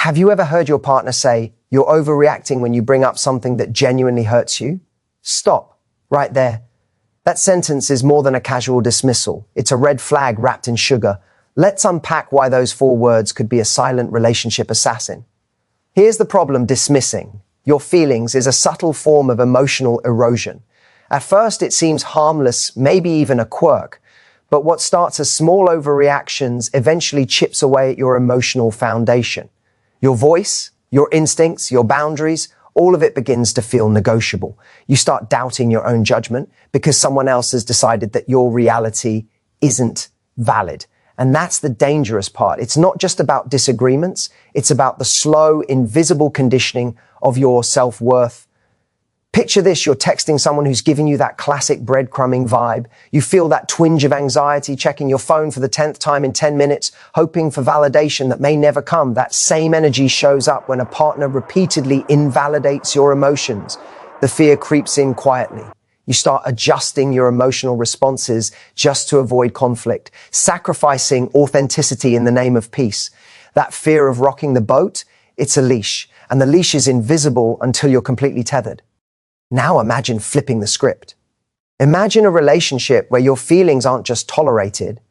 Have you ever heard your partner say, "You're overreacting when you bring up something that genuinely hurts you"? Stop, right there. That sentence is more than a casual dismissal. It's a red flag wrapped in sugar. Let's unpack why those 4 words could be a silent relationship assassin. Here's the problem: dismissing your feelings is a subtle form of emotional erosion. At first, it seems harmless, maybe even a quirk, but what starts as small overreactions eventually chips away at your emotional foundation. Your voice, your instincts, your boundaries, all of it begins to feel negotiable. You start doubting your own judgment because someone else has decided that your reality isn't valid. And that's the dangerous part. It's not just about disagreements. It's about the slow, invisible conditioning of your self-worth. Picture this: you're texting someone who's giving you that classic breadcrumbing vibe. You feel that twinge of anxiety, checking your phone for the 10th time in 10 minutes, hoping for validation that may never come. That same energy shows up when a partner repeatedly invalidates your emotions. The fear creeps in quietly. You start adjusting your emotional responses just to avoid conflict, sacrificing authenticity in the name of peace. That fear of rocking the boat, it's a leash, and the leash is invisible until you're completely tethered. Now imagine flipping the script. Imagine a relationship where your feelings aren't just tolerated,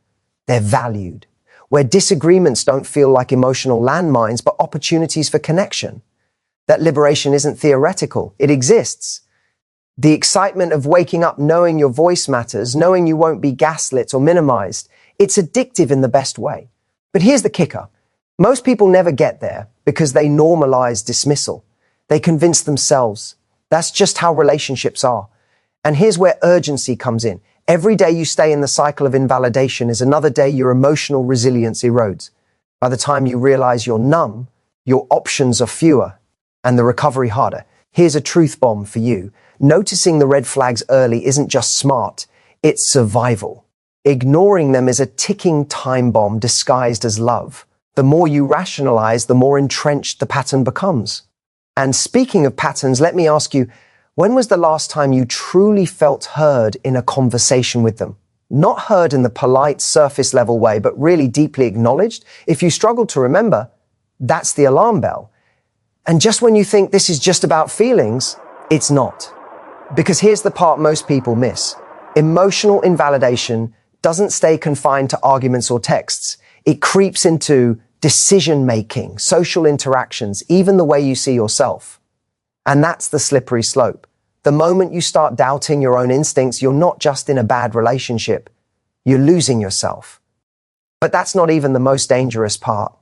they're valued, where disagreements don't feel like emotional landmines, but opportunities for connection. That liberation isn't theoretical, it exists. The excitement of waking up knowing your voice matters, knowing you won't be gaslit or minimized, it's addictive in the best way. But here's the kicker. Most people never get there because they normalize dismissal. They convince themselves that's just how relationships are. And here's where urgency comes in. Every day you stay in the cycle of invalidation is another day your emotional resilience erodes. By the time you realize you're numb, your options are fewer and the recovery harder. Here's a truth bomb for you. Noticing the red flags early isn't just smart, it's survival. Ignoring them is a ticking time bomb disguised as love. The more you rationalize, the more entrenched the pattern becomes. And speaking of patterns, let me ask you, when was the last time you truly felt heard in a conversation with them? Not heard in the polite, surface level way, but really deeply acknowledged? If you struggle to remember, that's the alarm bell. And just when you think this is just about feelings, it's not. Because here's the part most people miss. Emotional invalidation doesn't stay confined to arguments or texts. It creeps into decision-making, social interactions, even the way you see yourself. And that's the slippery slope. The moment you start doubting your own instincts, you're not just in a bad relationship, you're losing yourself. But that's not even the most dangerous part.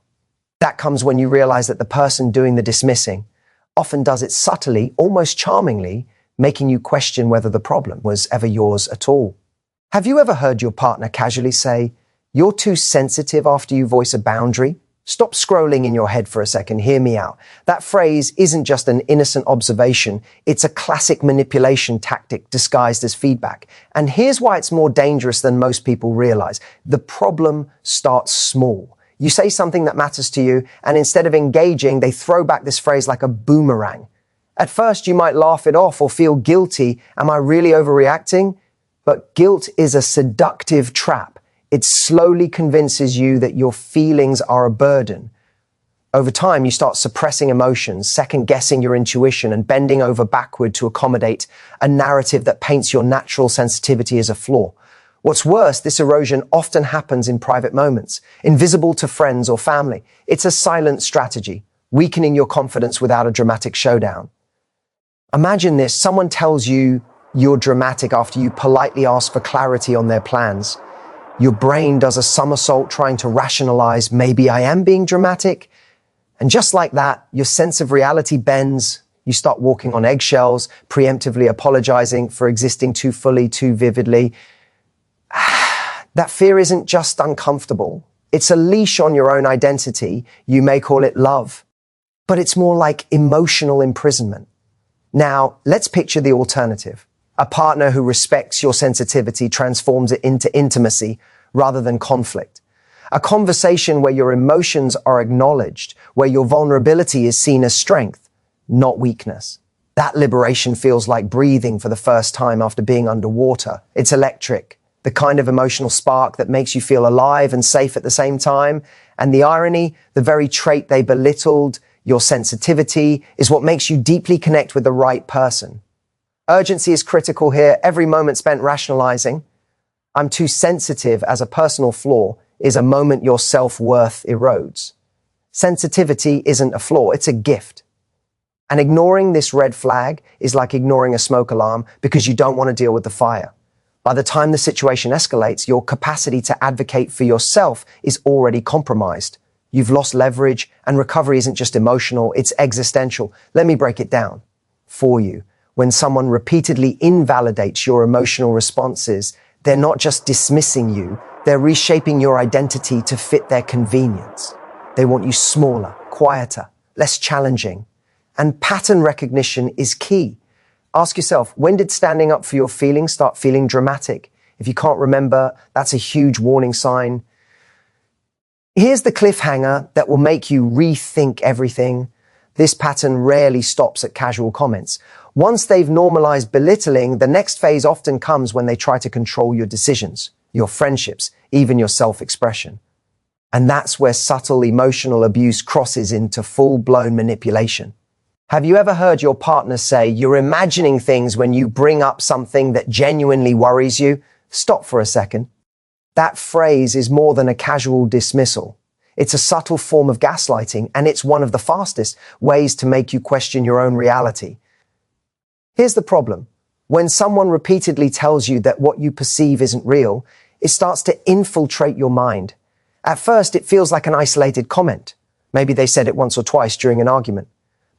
That comes when you realize that the person doing the dismissing often does it subtly, almost charmingly, making you question whether the problem was ever yours at all. Have you ever heard your partner casually say, "You're too sensitive after you voice a boundary"? Stop scrolling in your head for a second, hear me out. That phrase isn't just an innocent observation, it's a classic manipulation tactic disguised as feedback. And here's why it's more dangerous than most people realize. The problem starts small. You say something that matters to you, and instead of engaging, they throw back this phrase like a boomerang. At first, you might laugh it off or feel guilty. Am I really overreacting? But guilt is a seductive trap. It slowly convinces you that your feelings are a burden. Over time, you start suppressing emotions, second-guessing your intuition, and bending over backward to accommodate a narrative that paints your natural sensitivity as a flaw. What's worse, this erosion often happens in private moments, invisible to friends or family. It's a silent strategy, weakening your confidence without a dramatic showdown. Imagine this: someone tells you you're dramatic after you politely ask for clarity on their plans. Your brain does a somersault trying to rationalize, maybe I am being dramatic. And just like that, your sense of reality bends. You start walking on eggshells, preemptively apologizing for existing too fully, too vividly. That fear isn't just uncomfortable. It's a leash on your own identity. You may call it love, but it's more like emotional imprisonment. Now, let's picture the alternative. A partner who respects your sensitivity transforms it into intimacy rather than conflict. A conversation where your emotions are acknowledged, where your vulnerability is seen as strength, not weakness. That liberation feels like breathing for the first time after being underwater. It's electric, the kind of emotional spark that makes you feel alive and safe at the same time. And the irony, the very trait they belittled, your sensitivity, is what makes you deeply connect with the right person. Urgency is critical here. Every moment spent rationalizing, I'm too sensitive as a personal flaw, is a moment your self-worth erodes. Sensitivity isn't a flaw, it's a gift. And ignoring this red flag is like ignoring a smoke alarm because you don't want to deal with the fire. By the time the situation escalates, your capacity to advocate for yourself is already compromised. You've lost leverage, and recovery isn't just emotional, it's existential. Let me break it down for you. When someone repeatedly invalidates your emotional responses, they're not just dismissing you, they're reshaping your identity to fit their convenience. They want you smaller, quieter, less challenging. And pattern recognition is key. Ask yourself, when did standing up for your feelings start feeling dramatic? If you can't remember, that's a huge warning sign. Here's the cliffhanger that will make you rethink everything. This pattern rarely stops at casual comments. Once they've normalized belittling, the next phase often comes when they try to control your decisions, your friendships, even your self-expression. And that's where subtle emotional abuse crosses into full-blown manipulation. Have you ever heard your partner say, you're imagining things when you bring up something that genuinely worries you? Stop for a second. That phrase is more than a casual dismissal. It's a subtle form of gaslighting, and it's one of the fastest ways to make you question your own reality. Here's the problem. When someone repeatedly tells you that what you perceive isn't real, it starts to infiltrate your mind. At first, it feels like an isolated comment. Maybe they said it once or twice during an argument.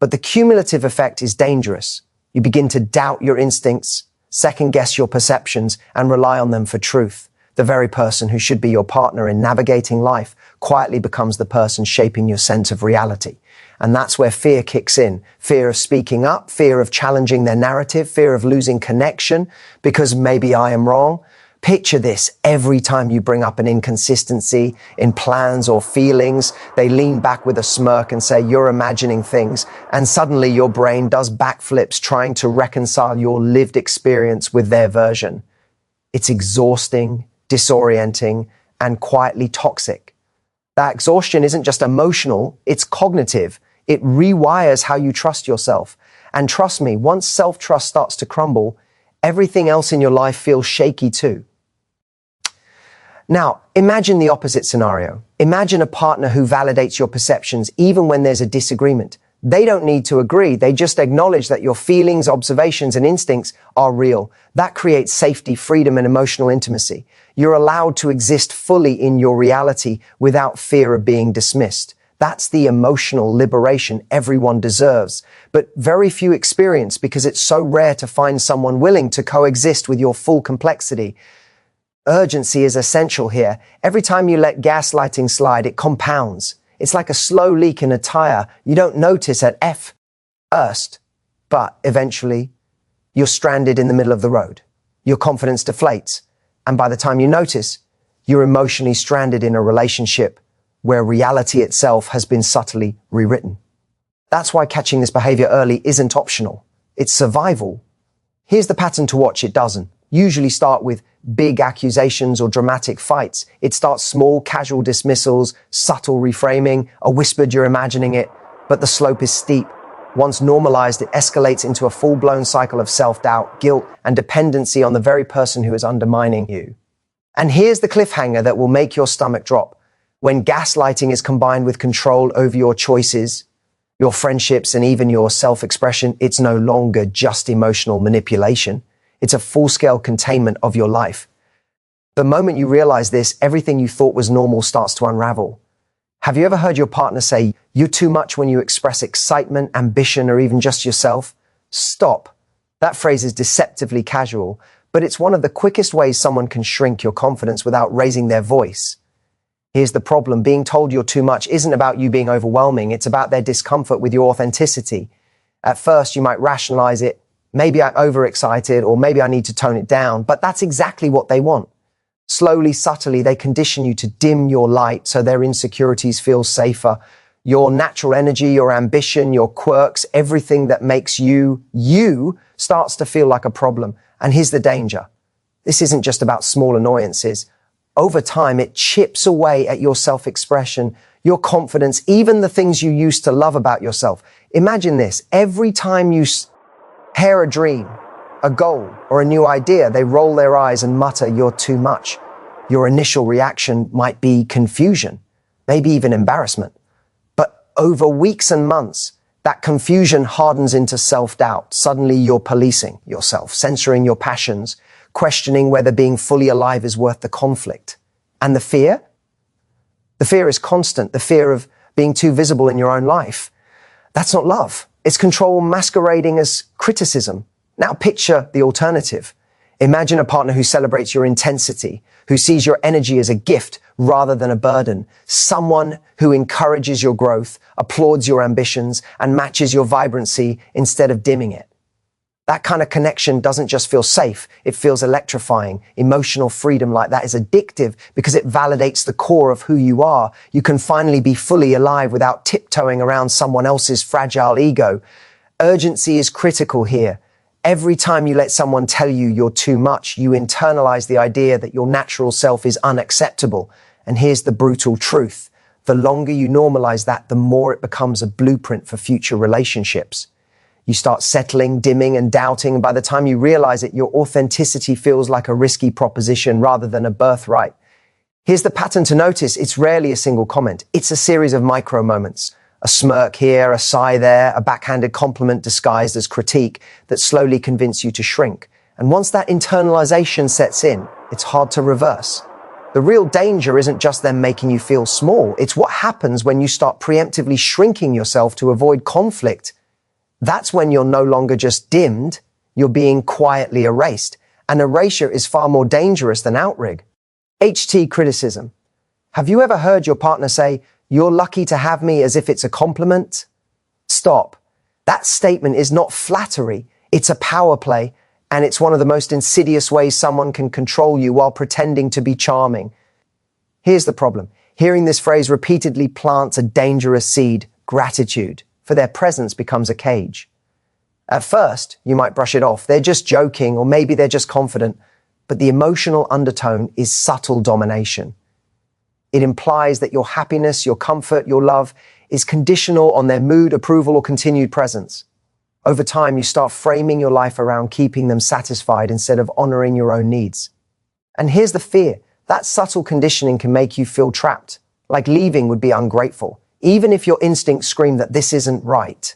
But the cumulative effect is dangerous. You begin to doubt your instincts, second-guess your perceptions, and rely on them for truth. The very person who should be your partner in navigating life quietly becomes the person shaping your sense of reality. And that's where fear kicks in. Fear of speaking up, fear of challenging their narrative, fear of losing connection because maybe I am wrong. Picture this. Every time you bring up an inconsistency in plans or feelings, they lean back with a smirk and say, you're imagining things. And suddenly your brain does backflips trying to reconcile your lived experience with their version. It's exhausting, disorienting, and quietly toxic. That exhaustion isn't just emotional, it's cognitive. It rewires how you trust yourself. And trust me, once self-trust starts to crumble, everything else in your life feels shaky too. Now, imagine the opposite scenario. Imagine a partner who validates your perceptions even when there's a disagreement. They don't need to agree. They just acknowledge that your feelings, observations, and instincts are real. That creates safety, freedom, and emotional intimacy. You're allowed to exist fully in your reality without fear of being dismissed. That's the emotional liberation everyone deserves, but very few experience because it's so rare to find someone willing to coexist with your full complexity. Urgency is essential here. Every time you let gaslighting slide, it compounds. It's like a slow leak in a tire. You don't notice at first, but eventually you're stranded in the middle of the road. Your confidence deflates. And by the time you notice, you're emotionally stranded in a relationship where reality itself has been subtly rewritten. That's why catching this behavior early isn't optional. It's survival. Here's the pattern to watch. It doesn't usually start with big accusations or dramatic fights. It starts small, casual dismissals, subtle reframing, a whispered you're imagining it, but the slope is steep. Once normalized, it escalates into a full-blown cycle of self-doubt, guilt, and dependency on the very person who is undermining you. And here's the cliffhanger that will make your stomach drop. When gaslighting is combined with control over your choices, your friendships, and even your self-expression, it's no longer just emotional manipulation. It's a full-scale containment of your life. The moment you realize this, everything you thought was normal starts to unravel. Have you ever heard your partner say, you're too much when you express excitement, ambition, or even just yourself? Stop. That phrase is deceptively casual, but it's one of the quickest ways someone can shrink your confidence without raising their voice. Here's the problem. Being told you're too much isn't about you being overwhelming. It's about their discomfort with your authenticity. At first, you might rationalize it. Maybe I'm overexcited, or maybe I need to tone it down, but that's exactly what they want. Slowly, subtly, they condition you to dim your light so their insecurities feel safer. Your natural energy, your ambition, your quirks, everything that makes you starts to feel like a problem. And here's the danger. This isn't just about small annoyances. Over time, it chips away at your self-expression, your confidence, even the things you used to love about yourself. Imagine this. Every time you hear a dream, a goal, or a new idea, they roll their eyes and mutter, "You're too much." Your initial reaction might be confusion, maybe even embarrassment. But over weeks and months, that confusion hardens into self-doubt. Suddenly you're policing yourself, censoring your passions, questioning whether being fully alive is worth the conflict. And the fear? The fear is constant, the fear of being too visible in your own life. That's not love. It's control masquerading as criticism. Now picture the alternative. Imagine a partner who celebrates your intensity, who sees your energy as a gift rather than a burden. Someone who encourages your growth, applauds your ambitions, and matches your vibrancy instead of dimming it. That kind of connection doesn't just feel safe, it feels electrifying. Emotional freedom like that is addictive because it validates the core of who you are. You can finally be fully alive without tiptoeing around someone else's fragile ego. Urgency is critical here. Every time you let someone tell you you're too much, you internalize the idea that your natural self is unacceptable. And here's the brutal truth. The longer you normalize that, the more it becomes a blueprint for future relationships. You start settling, dimming, and doubting, and by the time you realize it, your authenticity feels like a risky proposition rather than a birthright. Here's the pattern to notice. It's rarely a single comment. It's a series of micro moments. A smirk here, a sigh there, a backhanded compliment disguised as critique that slowly convince you to shrink. And once that internalization sets in, it's hard to reverse. The real danger isn't just them making you feel small. It's what happens when you start preemptively shrinking yourself to avoid conflict. That's when you're no longer just dimmed, you're being quietly erased. And erasure is far more dangerous than outrig. HT criticism. Have you ever heard your partner say, "You're lucky to have me," as if it's a compliment? Stop. That statement is not flattery, it's a power play, and it's one of the most insidious ways someone can control you while pretending to be charming. Here's the problem. Hearing this phrase repeatedly plants a dangerous seed, gratitude, for their presence becomes a cage. At first, you might brush it off. They're just joking, or maybe they're just confident, but the emotional undertone is subtle domination. It implies that your happiness, your comfort, your love is conditional on their mood, approval, or continued presence. Over time, you start framing your life around keeping them satisfied instead of honoring your own needs. And here's the fear. That subtle conditioning can make you feel trapped, like leaving would be ungrateful, even if your instincts scream that this isn't right.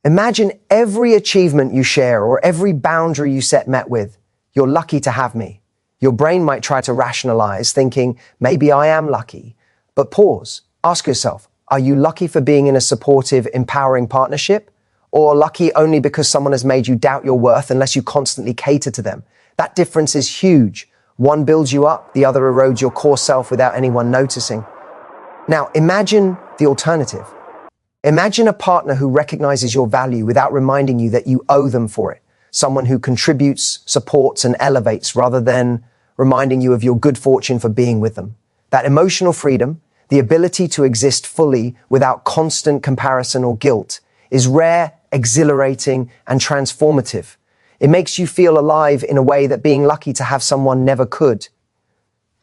Imagine every achievement you share or every boundary you set met with, "You're lucky to have me." Your brain might try to rationalize, thinking, maybe I am lucky. But pause. Ask yourself, are you lucky for being in a supportive, empowering partnership? Or lucky only because someone has made you doubt your worth unless you constantly cater to them? That difference is huge. One builds you up, the other erodes your core self without anyone noticing. Now, imagine the alternative. Imagine a partner who recognizes your value without reminding you that you owe them for it. Someone who contributes, supports, and elevates rather than reminding you of your good fortune for being with them. That emotional freedom, the ability to exist fully without constant comparison or guilt, is rare, exhilarating, and transformative. It makes you feel alive in a way that being lucky to have someone never could.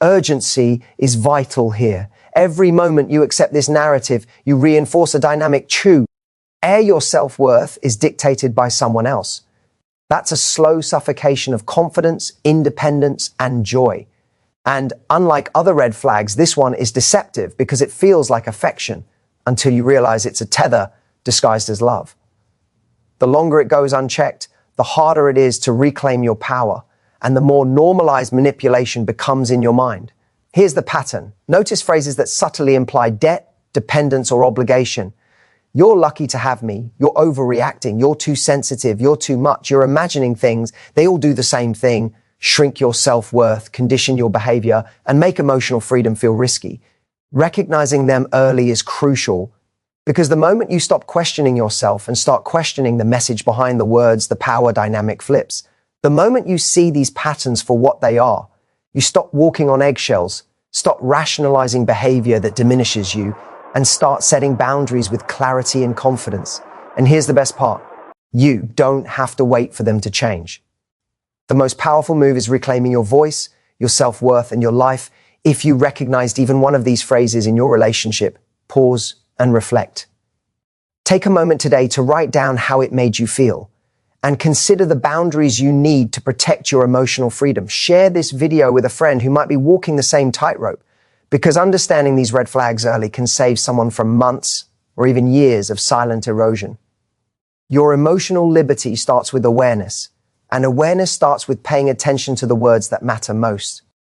Urgency is vital here. Every moment you accept this narrative, you reinforce a dynamic true. Your self-worth is dictated by someone else. That's a slow suffocation of confidence, independence, and joy. And unlike other red flags, this one is deceptive because it feels like affection until you realize it's a tether disguised as love. The longer it goes unchecked, the harder it is to reclaim your power, and the more normalized manipulation becomes in your mind. Here's the pattern. Notice phrases that subtly imply debt, dependence, or obligation. "You're lucky to have me," "You're overreacting," "You're too sensitive," "You're too much," "You're imagining things." They all do the same thing. Shrink your self-worth, condition your behavior, and make emotional freedom feel risky. Recognizing them early is crucial because the moment you stop questioning yourself and start questioning the message behind the words, the power dynamic flips. The moment you see these patterns for what they are, you stop walking on eggshells, stop rationalizing behavior that diminishes you, and start setting boundaries with clarity and confidence. And here's the best part. You don't have to wait for them to change. The most powerful move is reclaiming your voice, your self-worth, and your life If you recognized even one of these phrases in your relationship, pause and reflect. Take a moment today to write down how it made you feel and consider the boundaries you need to protect your emotional freedom. Share this video with a friend who might be walking the same tightrope, because understanding these red flags early can save someone from months or even years of silent erosion. Your emotional liberty starts with awareness, and awareness starts with paying attention to the words that matter most.